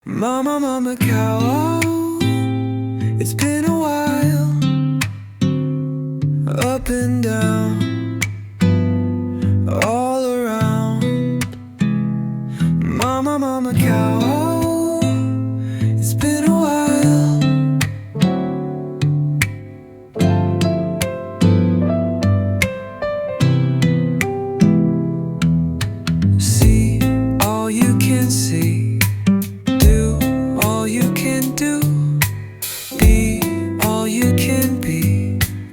Mama, mama, cow, it's been a while, up and down, all around. Mama, mama, cow, it's been a while. See all you can see.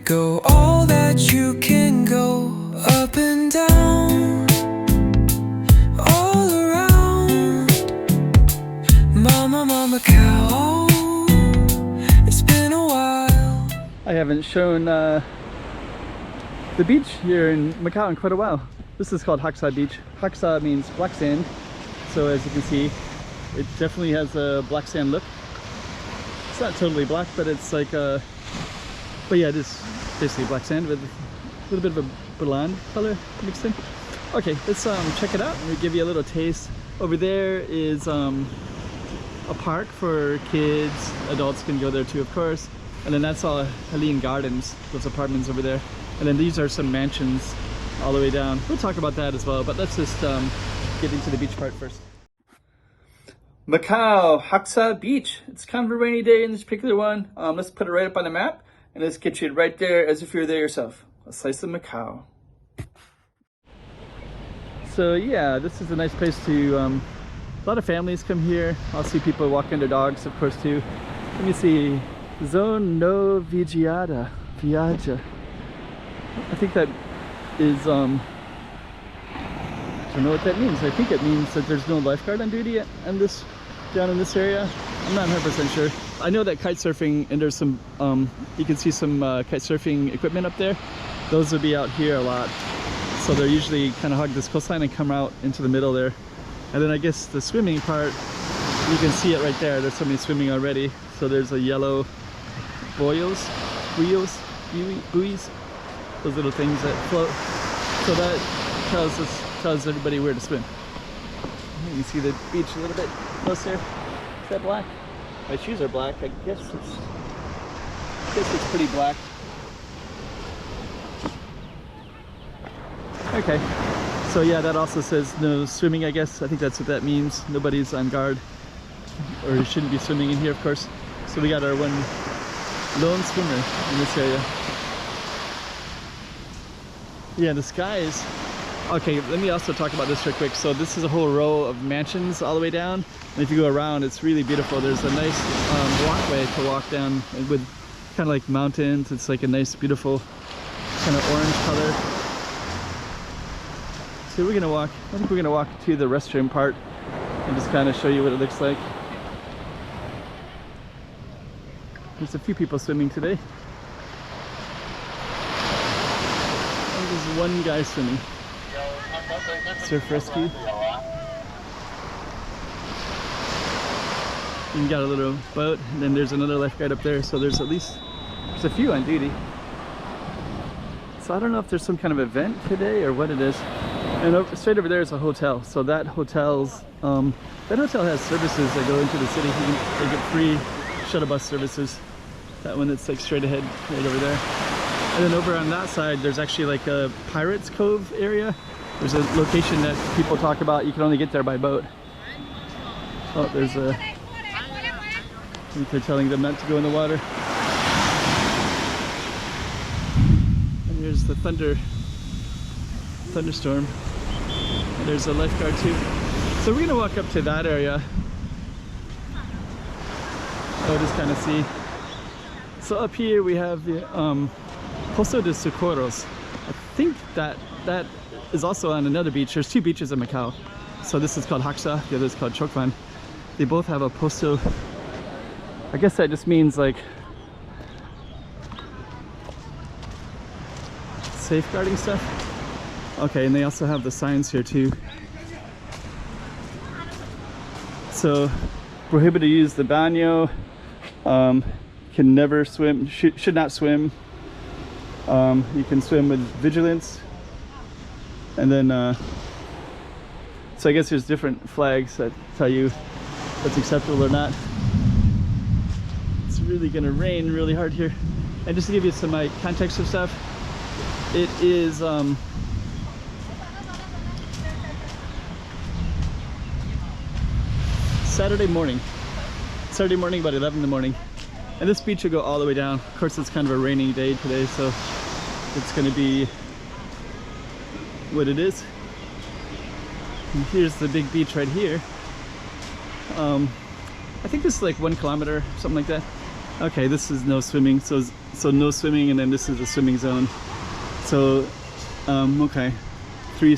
Go all that you can go, up and down, all around. Mama, mama, cow, it's been a while. I haven't shown the beach here in Macau in quite a while. This is called Haksa Beach. Haksa means black sand, so as you can see, it definitely has a black sand look. It's not totally black, but it's like a, but yeah, it is basically black sand with a little bit of a blonde color mixed in. Okay, let's check it out. We'll give you a little taste. Over there is a park for kids. Adults can go there too, of course. And then that's all Helene Gardens, those apartments over there. And then these are some mansions all the way down. We'll talk about that as well, but let's just get into the beach part first. Macau, Haksa Beach. It's kind of a rainy day in this particular one. Let's put it right up on the map. And let's get you right there as if you're there yourself. A slice of Macau. So yeah, this is a nice place to, a lot of families come here. I'll see people walking their dogs, of course, too. Let me see, Zone No Vigiada, Viaja. I think that is, I don't know what that means. I think it means that there's no lifeguard on duty down in this area. I'm not 100% sure. I know that kite surfing, and there's some, you can see some kite surfing equipment up there. Those would be out here a lot. So they're usually kind of hug this coastline and come out into the middle there. And then I guess the swimming part, you can see it right there. There's somebody swimming already. So there's a yellow buoys, buoys, those little things that float. So that tells everybody where to swim. You can see the beach a little bit closer. Is that black? My shoes are black. I guess it's pretty black. Okay, so yeah, that also says no swimming, I guess. I think that's what that means. Nobody's on guard, or you shouldn't be swimming in here, of course. So we got our one lone swimmer in this area. Yeah, the skies. Okay, let me also talk about this real quick. So this is a whole row of mansions all the way down. And if you go around, it's really beautiful. There's a nice walkway to walk down with kind of like mountains. It's like a nice, beautiful kind of orange color. So we're gonna walk, I think we're gonna walk to the restroom part and just kind of show you what it looks like. There's a few people swimming today. And there's one guy swimming. Surf rescue. You got a little boat, and then there's another lifeguard up there, so there's a few on duty. So I don't know if there's some kind of event today or what it is. And straight over there is a hotel. So that hotel has services that go into the city. They get free shuttle bus services. That one that's like straight ahead, right over there. And then over on that side, there's actually like a Pirates Cove area. There's a location that people talk about. You can only get there by boat. Oh, there's a, I think they're telling them not to go in the water. And there's the thunderstorm. And there's a lifeguard too. So we're gonna walk up to that area. Oh, just kind of see. So up here we have the Pozo de Socorros. I think that is also on another beach. There's two beaches in Macau. So this is called Haksa, the other is called Chokvan. They both have a posto. I guess that just means like safeguarding stuff. Okay, and they also have the signs here too. So prohibited to use the baño, can never swim, should not swim. You can swim with vigilance. And then so I guess there's different flags that tell you what's acceptable or not. It's really gonna rain really hard here. And just to give you some context of stuff, it is Saturday morning about 11 in the morning, and this beach will go all the way down. Of course, it's kind of a rainy day today, so it's going to be what it is. And here's the big beach right here. I think this is like 1 kilometer, something like that. Okay, this is no swimming, so no swimming, and then this is a swimming zone. So okay, three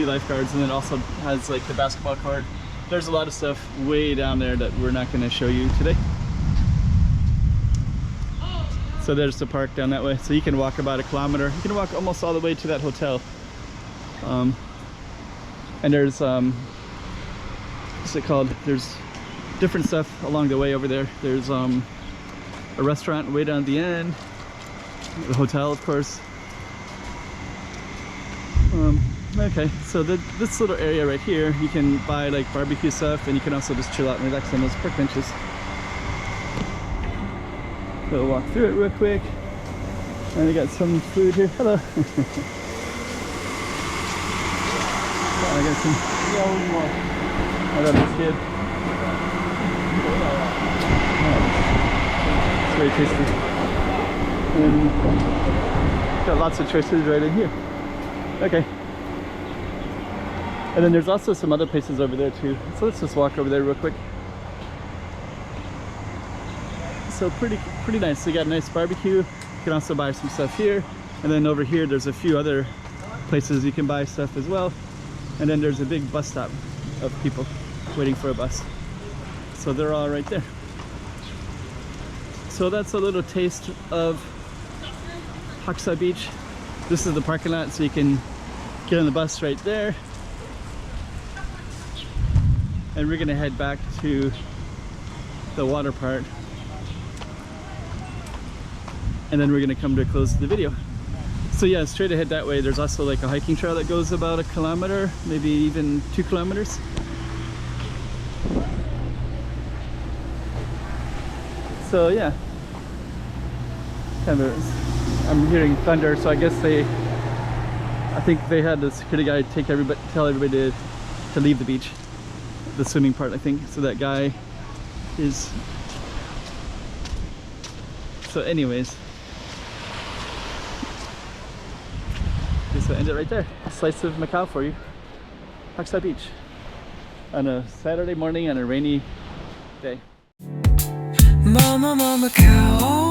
lifeguards, and then it also has like the basketball court. There's a lot of stuff way down there that we're not going to show you today. So there's the park down that way. So you can walk about 1 kilometer. You can walk almost all the way to that hotel. And there's what's it called? There's different stuff along the way over there. There's a restaurant way down at the end. The hotel, of course. Okay, so this little area right here, you can buy like barbecue stuff, and you can also just chill out and relax on those park benches. So we'll walk through it real quick. And we got some food here. Hello. I got some. I love this kid. It's very tasty. And got lots of choices right in here. Okay. And then there's also some other places over there too. So let's just walk over there real quick. So pretty nice. So you got a nice barbecue. You can also buy some stuff here. And then over here there's a few other places you can buy stuff as well. And then there's a big bus stop of people waiting for a bus. So they're all right there. So that's a little taste of Haksa Beach. This is the parking lot, so you can get on the bus right there. And we're gonna head back to the water part. And then we're gonna come to a close to the video. So yeah, straight ahead that way, there's also like a hiking trail that goes about 1 kilometer, maybe even 2 kilometers. So yeah, kind of, I'm hearing thunder, so I guess I think they had the security guy tell everybody to leave the beach. The swimming part, I think. So that guy is. So anyways, okay, so end it right there. A slice of Macau for you. Haksa Beach on a Saturday morning on a rainy day. Mama, Macau.